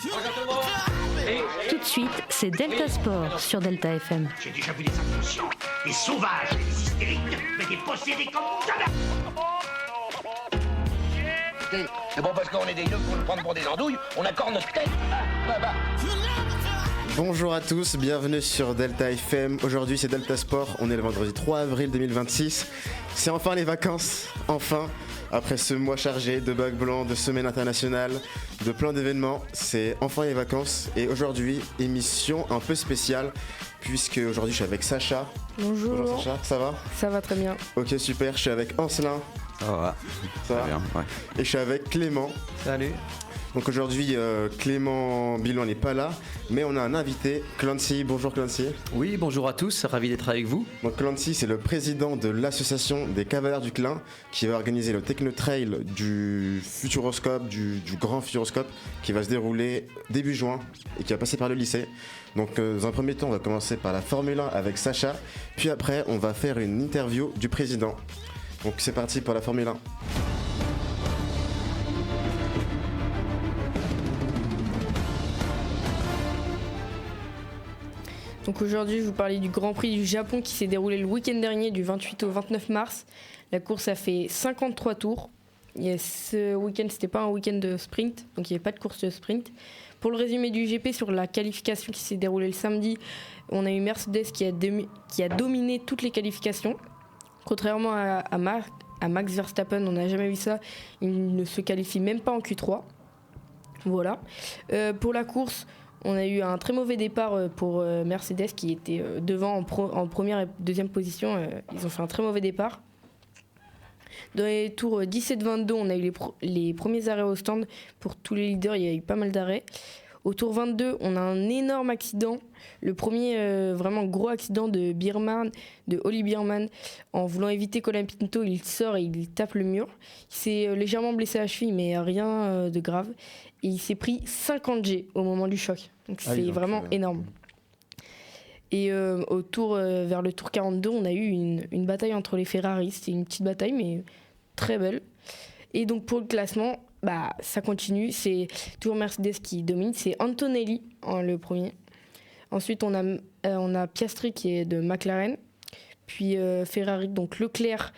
Tout de suite, c'est Delta Sport sur Delta FM. J'ai déjà vu des inconscients, des sauvages, des hystériques, mais des possédés comme jamais. C'est bon parce qu'on est des yeux pour nous prendre pour des andouilles, on accorde notre tête. Bonjour à tous, bienvenue sur Delta FM. Aujourd'hui c'est Delta Sport, on est le vendredi 3 avril 2026. C'est enfin les vacances, enfin. Après ce mois chargé de bac blanc, de semaine internationale, de plein d'événements, c'est enfin les vacances. Et aujourd'hui, émission un peu spéciale, puisque aujourd'hui je suis avec Sacha. Bonjour. Bonjour Sacha, ça va ? Ça va très bien. Ok super, je suis avec Ancelin. Ça va. Ça va bien, ouais. Et je suis avec Clément. Salut. Donc aujourd'hui, Clément Bilan n'est pas là, mais on a un invité, Clancy. Bonjour Clancy. Oui, bonjour à tous, ravi d'être avec vous. Donc Clancy, c'est le président de l'association des Cavaliers du Clin qui va organiser le Techno Trail du Futuroscope, du grand Futuroscope, qui va se dérouler début juin et qui va passer par le lycée. Donc dans un premier temps, on va commencer par la Formule 1 avec Sacha, puis après, on va faire une interview du président. Donc c'est parti pour la Formule 1. Donc aujourd'hui, je vais vous parler du Grand Prix du Japon qui s'est déroulé le week-end dernier du 28 au 29 mars. La course a fait 53 tours. Et ce week-end, c'était pas un week-end de sprint, donc il n'y avait pas de course de sprint. Pour le résumé du GP sur la qualification qui s'est déroulée le samedi, on a eu Mercedes qui a dominé toutes les qualifications. Contrairement à Max Verstappen, on n'a jamais vu ça. Il ne se qualifie même pas en Q3. Voilà. Pour la course, on a eu un très mauvais départ pour Mercedes qui était devant en première et deuxième position. Ils ont fait un très mauvais départ. Dans les tours 17-22, on a eu les premiers arrêts au stand. Pour tous les leaders, il y a eu pas mal d'arrêts. Au tour 22, on a un énorme accident. Le premier vraiment gros accident de Oli Biermann. En voulant éviter Colin Pinto, il sort et il tape le mur. Il s'est légèrement blessé à la cheville, mais rien de grave. Et il s'est pris 50 G au moment du choc. Donc c'est vraiment énorme. Et vers le tour 42, on a eu une bataille entre les Ferrari. C'était une petite bataille, mais très belle. Et donc pour le classement, ça continue. C'est toujours Mercedes qui domine. C'est Antonelli le premier. Ensuite, on a Piastri qui est de McLaren. Puis Ferrari, donc Leclerc.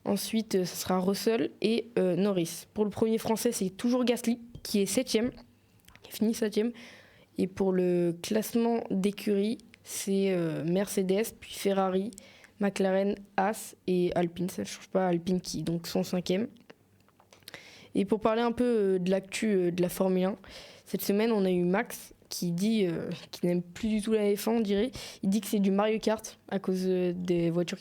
Ensuite, ce sera Russell et Norris. Pour le premier français, c'est toujours Gasly qui est 7ème, qui finit 7ème. Et pour le classement d'écurie, c'est Mercedes, puis Ferrari, McLaren, Haas et Alpine. Ça ne change pas, Alpine qui donc sont 5e. Et pour parler un peu de l'actu de la Formule 1, cette semaine, on a eu Max qui dit qu'il n'aime plus du tout la F1, on dirait. Il dit que c'est du Mario Kart à cause des voitures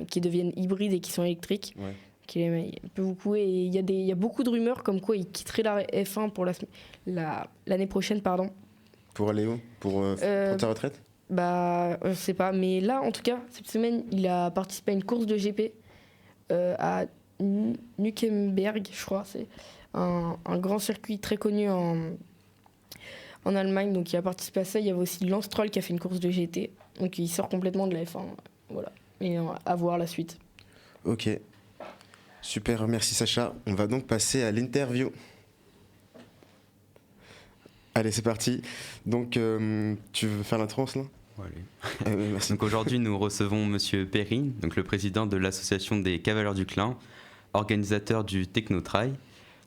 qui deviennent hybrides et qui sont électriques. Ouais. Qu'il aime un peu beaucoup. Et il y a beaucoup de rumeurs comme quoi il quitterait la F1 pour l'année prochaine. Pardon. Pour aller où ? Pour ta retraite ? Je sais pas. Mais là, en tout cas, cette semaine, il a participé à une course de GP à Nürnberg, je crois. C'est un grand circuit très connu en Allemagne. Donc il a participé à ça. Il y avait aussi Lance Stroll qui a fait une course de GT. Donc il sort complètement de la F1. Voilà. Et à voir la suite. Ok. Super, merci Sacha. On va donc passer à l'interview. Allez, c'est parti. Donc, tu veux faire l'intro, là ? Allez. Merci. Donc aujourd'hui, nous recevons Monsieur Perrine, donc le président de l'association des Cavaliers du Clin, organisateur du Techno Trail.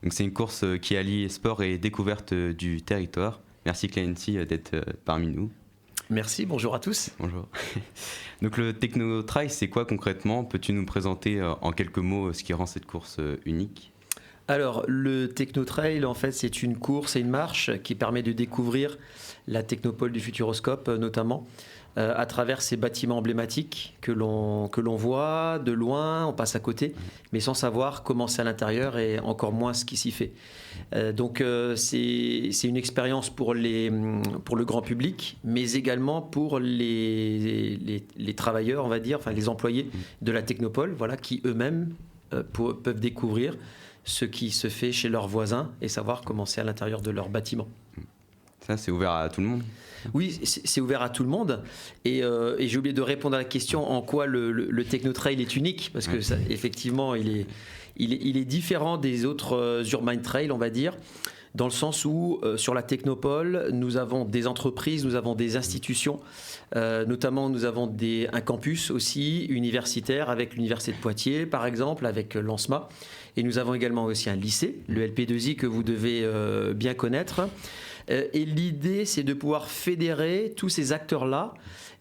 Donc c'est une course qui allie sport et découverte du territoire. Merci Clancy d'être parmi nous. Merci, bonjour à tous. Bonjour. Donc le Techno Trail, c'est quoi concrètement ? Peux-tu nous présenter en quelques mots ce qui rend cette course unique ? Alors, le Techno Trail, en fait, c'est une course et une marche qui permet de découvrir la technopole du Futuroscope, notamment, à travers ces bâtiments emblématiques que l'on voit de loin, on passe à côté, mais sans savoir comment c'est à l'intérieur et encore moins ce qui s'y fait. Donc, c'est une expérience pour le grand public, mais également pour les travailleurs, on va dire, enfin les employés de la technopole, voilà, qui eux-mêmes peuvent découvrir ce qui se fait chez leurs voisins et savoir comment c'est à l'intérieur de leur bâtiment. Ça, c'est ouvert à tout le monde ? Oui, c'est ouvert à tout le monde. Et j'ai oublié de répondre à la question en quoi le Techno Trail est unique, parce que ça, effectivement, il est différent des autres Urban Trail, on va dire. dans le sens où sur la Technopole, nous avons des entreprises, nous avons des institutions, notamment nous avons un campus aussi universitaire avec l'Université de Poitiers par exemple, avec l'ANSMA, et nous avons également aussi un lycée, le LP2I que vous devez bien connaître. Et l'idée, c'est de pouvoir fédérer tous ces acteurs-là.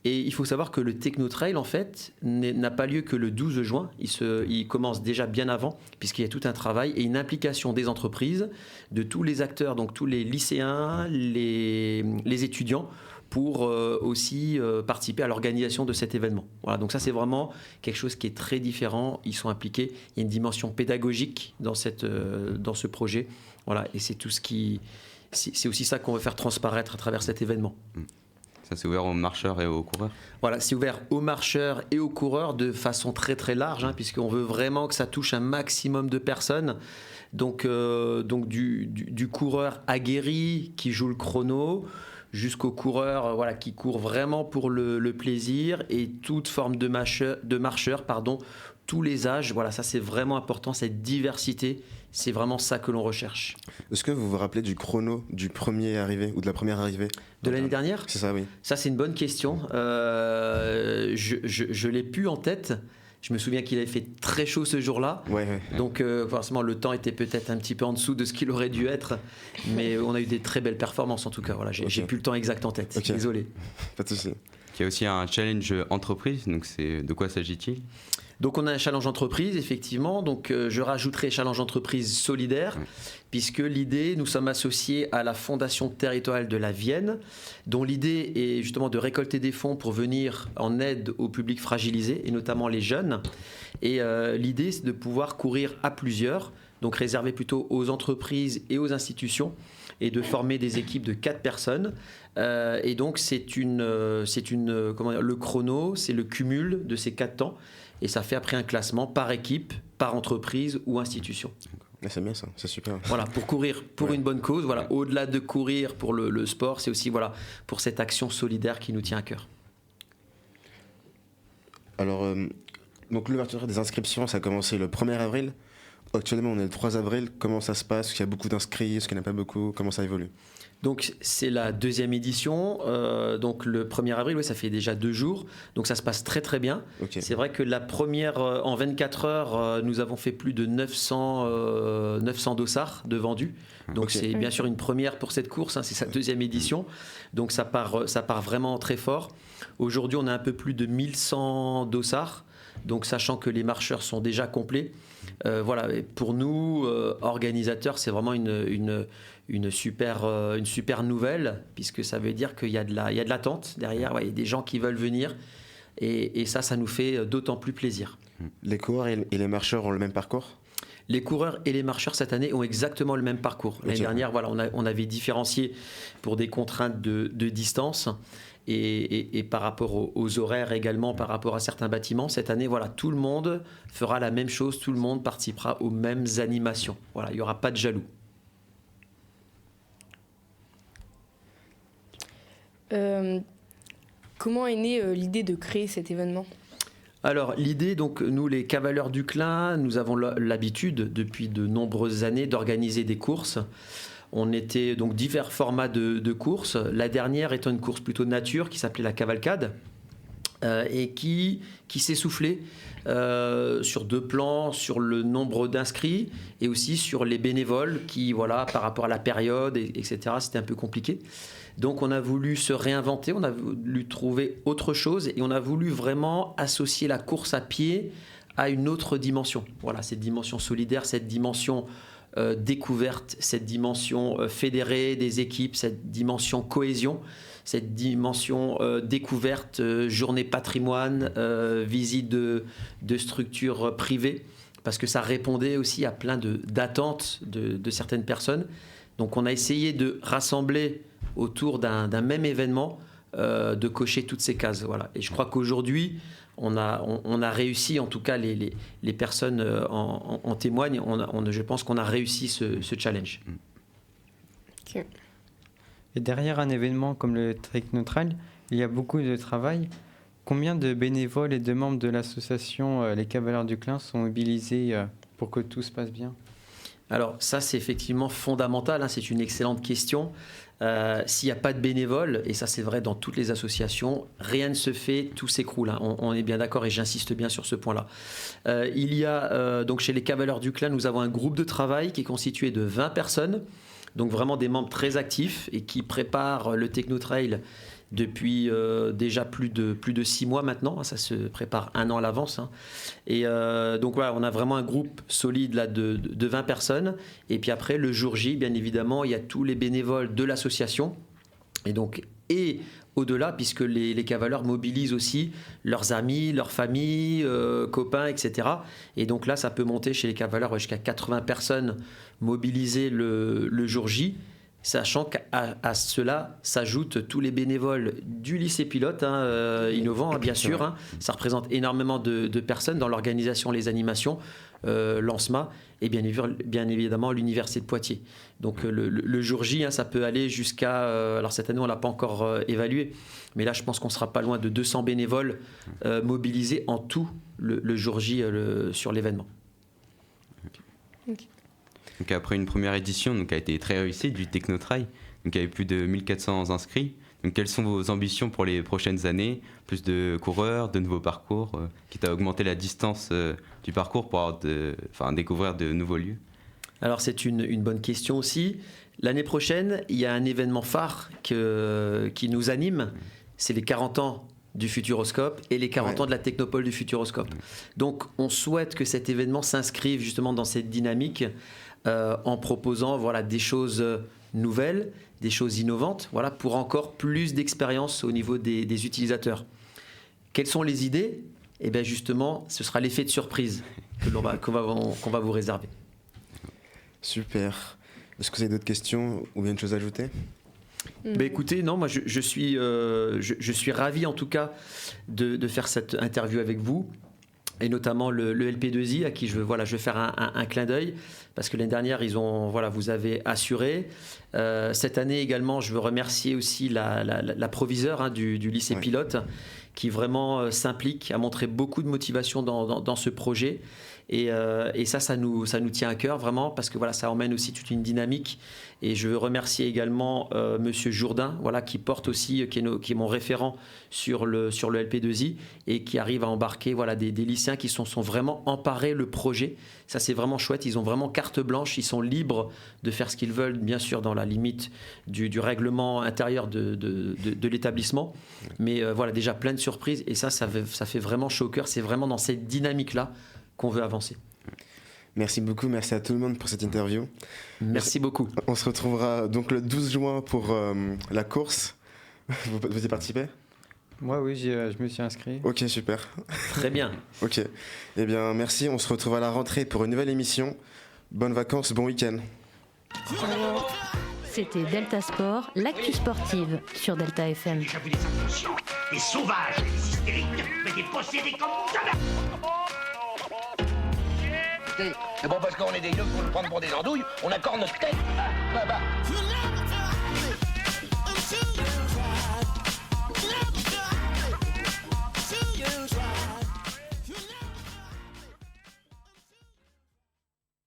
Et il faut savoir que le Technotrail, en fait, n'a pas lieu que le 12 juin. Il commence déjà bien avant, puisqu'il y a tout un travail et une implication des entreprises, de tous les acteurs, donc tous les lycéens, les étudiants, pour aussi participer à l'organisation de cet événement. Voilà, donc ça, c'est vraiment quelque chose qui est très différent. Ils sont impliqués. Il y a une dimension pédagogique dans ce projet. Voilà, et c'est tout ce qui... C'est aussi ça qu'on veut faire transparaître à travers cet événement. Ça, c'est ouvert aux marcheurs et aux coureurs? Voilà, c'est ouvert aux marcheurs et aux coureurs de façon très très large, hein, puisqu'on veut vraiment que ça touche un maximum de personnes. Donc du coureur aguerri qui joue le chrono, jusqu'au coureur qui court vraiment pour le plaisir, et toute forme de marcheur, tous les âges. Voilà, ça c'est vraiment important, cette diversité. C'est vraiment ça que l'on recherche. Est-ce que vous vous rappelez du chrono du premier arrivé ou de la première arrivée de l'année dernière? C'est ça, oui. Ça, c'est une bonne question. Je l'ai plus en tête. Je me souviens qu'il avait fait très chaud ce jour-là. Ouais. Donc, forcément, le temps était peut-être un petit peu en dessous de ce qu'il aurait dû être. Mais on a eu des très belles performances, en tout cas. Voilà, j'ai plus le temps exact en tête. Okay. Désolé. Pas de souci. Il y a aussi un challenge entreprise. Donc, de quoi s'agit-il? Donc on a un challenge entreprise, effectivement. Donc je rajouterai challenge entreprise solidaire, puisque l'idée, nous sommes associés à la Fondation territoriale de la Vienne, dont l'idée est justement de récolter des fonds pour venir en aide aux publics fragilisés, et notamment les jeunes. Et l'idée, c'est de pouvoir courir à plusieurs, donc réservé plutôt aux entreprises et aux institutions, et de former des équipes de 4 personnes. Et donc le chrono, c'est le cumul de ces 4 temps. Et ça fait après un classement par équipe, par entreprise ou institution. C'est bien ça, c'est super. Voilà, pour courir pour une bonne cause. Voilà, au-delà de courir pour le sport, c'est aussi pour cette action solidaire qui nous tient à cœur. Alors, donc l'ouverture des inscriptions, ça a commencé le 1er avril. Actuellement, on est le 3 avril. Comment ça se passe? Est-ce qu'il y a beaucoup d'inscrits? Est-ce qu'il n'y en a pas beaucoup? Comment ça évolue? Donc c'est la 2e édition, donc le 1er avril, ça fait déjà 2 jours, donc ça se passe très très bien. Okay. C'est vrai que la première, en 24 heures, nous avons fait plus de 900 dossards de vendus, donc c'est bien sûr une première pour cette course, hein, c'est sa 2e édition, donc ça part vraiment très fort. Aujourd'hui on a un peu plus de 1100 dossards, donc sachant que les marcheurs sont déjà complets. Voilà, et pour nous, organisateurs, c'est vraiment une super nouvelle, puisque ça veut dire qu'il y a de l'attente derrière, il y a des gens qui veulent venir, et ça nous fait d'autant plus plaisir. Les coureurs et les marcheurs ont le même parcours? Les coureurs et les marcheurs cette année ont exactement le même parcours. L'année dernière, on avait différencié pour des contraintes de distance, et par rapport aux horaires également, par rapport à certains bâtiments. Cette année, tout le monde fera la même chose, tout le monde participera aux mêmes animations. Voilà, il n'y aura pas de jaloux. Comment est née l'idée de créer cet événement? Alors l'idée, donc nous les Cavaliers du Clin, nous avons l'habitude depuis de nombreuses années d'organiser des courses. On était donc divers formats de courses. La dernière étant une course plutôt de nature qui s'appelait la Cavalcade et qui s'essoufflait sur 2 plans, sur le nombre d'inscrits et aussi sur les bénévoles qui, par rapport à la période, etc., c'était un peu compliqué. Donc on a voulu se réinventer, on a voulu trouver autre chose et on a voulu vraiment associer la course à pied à une autre dimension. Voilà, cette dimension solidaire, cette dimension découverte, cette dimension fédérée des équipes, cette dimension cohésion, cette dimension découverte, journée patrimoine, visite de structures privées, parce que ça répondait aussi à plein d'attentes de certaines personnes. Donc on a essayé de rassembler autour d'un même événement, de cocher toutes ces cases. Voilà. Et je crois qu'aujourd'hui, on a réussi, en tout cas les personnes en témoignent, je pense qu'on a réussi ce challenge. Okay. Et derrière un événement comme le Technotrail, il y a beaucoup de travail. Combien de bénévoles et de membres de l'association Les Cavaliers du Clin sont mobilisés pour que tout se passe bien? Alors ça, c'est effectivement fondamental, hein, c'est une excellente question. S'il n'y a pas de bénévoles, et ça c'est vrai dans toutes les associations, rien ne se fait, tout s'écroule, hein. On est bien d'accord et j'insiste bien sur ce point-là. Il y a donc chez les Cavaliers du Clin, nous avons un groupe de travail qui est constitué de 20 personnes, donc vraiment des membres très actifs et qui préparent le Technotrail depuis déjà plus de 6 mois maintenant, hein, ça se prépare 1 an à l'avance, hein. Et donc voilà, on a vraiment un groupe solide là de 20 personnes, et puis après le jour J, bien évidemment, il y a tous les bénévoles de l'association, et au-delà, puisque les cavaliers mobilisent aussi leurs amis, leurs familles, copains, etc. Et donc là, ça peut monter chez les cavaliers jusqu'à 80 personnes mobilisées le jour J, sachant qu'à cela s'ajoutent tous les bénévoles du lycée pilote, hein, innovant, hein, bien sûr. Hein. Ça représente énormément de personnes dans l'organisation, les animations, l'ANSMA et bien évidemment l'Université de Poitiers. Donc le jour J, hein, ça peut aller jusqu'à... alors cette année, on ne l'a pas encore évalué, mais là, je pense qu'on ne sera pas loin de 200 bénévoles mobilisés en tout le jour J sur l'événement. Okay. Donc après une première édition qui a été très réussie du Technotrail, donc il y avait plus de 1400 inscrits. Donc quelles sont vos ambitions pour les prochaines années? Plus de coureurs, de nouveaux parcours, quitte à augmenter la distance du parcours pour découvrir de nouveaux lieux? Alors c'est une bonne question aussi. L'année prochaine, il y a un événement phare qui nous anime, c'est les 40 ans du Futuroscope et les 40 ans de la Technopole du Futuroscope. Donc on souhaite que cet événement s'inscrive justement dans cette dynamique en proposant des choses nouvelles, des choses innovantes, pour encore plus d'expérience au niveau des utilisateurs. Quelles sont les idées? Eh bien justement, ce sera l'effet de surprise qu'on va vous réserver. Super. Est-ce que vous avez d'autres questions ou bien une chose à ajouter? Écoutez, non, moi je suis ravi en tout cas de faire cette interview avec vous, et notamment le LP2I à qui je veux faire un clin d'œil, parce que l'année dernière vous avez assuré. Cette année également, je veux remercier aussi la proviseure du lycée pilote, qui vraiment s'implique, a montré beaucoup de motivation dans ce projet. Et ça nous tient à cœur vraiment, parce que ça emmène aussi toute une dynamique. Et je veux remercier également Monsieur Jourdain, qui porte aussi, qui est mon référent sur le LP2I, et qui arrive à embarquer des lycéens qui sont vraiment emparés le projet. Ça c'est vraiment chouette, ils ont vraiment carte blanche, ils sont libres de faire ce qu'ils veulent, bien sûr dans la limite du règlement intérieur de l'établissement. Mais déjà plein de surprises, et ça fait vraiment chaud au cœur. C'est vraiment dans cette dynamique-là qu'on veut avancer. Merci beaucoup, merci à tout le monde pour cette interview. Merci beaucoup. On se retrouvera donc le 12 juin pour la course. Vous y participez? Moi, oui, je me suis inscrit. Ok, super. Très bien. Ok. Eh bien, merci. On se retrouve à la rentrée pour une nouvelle émission. Bonnes vacances, bon week-end. C'était Delta Sport, l'actu sportive sur Delta FM. J'ai déjà vu des inconscients, des sauvages, des hystériques, mais des possédés comme jamais. C'est bon parce qu'on est des yeux pour nous prendre pour des andouilles, on accorde notre tête. Ah, bah.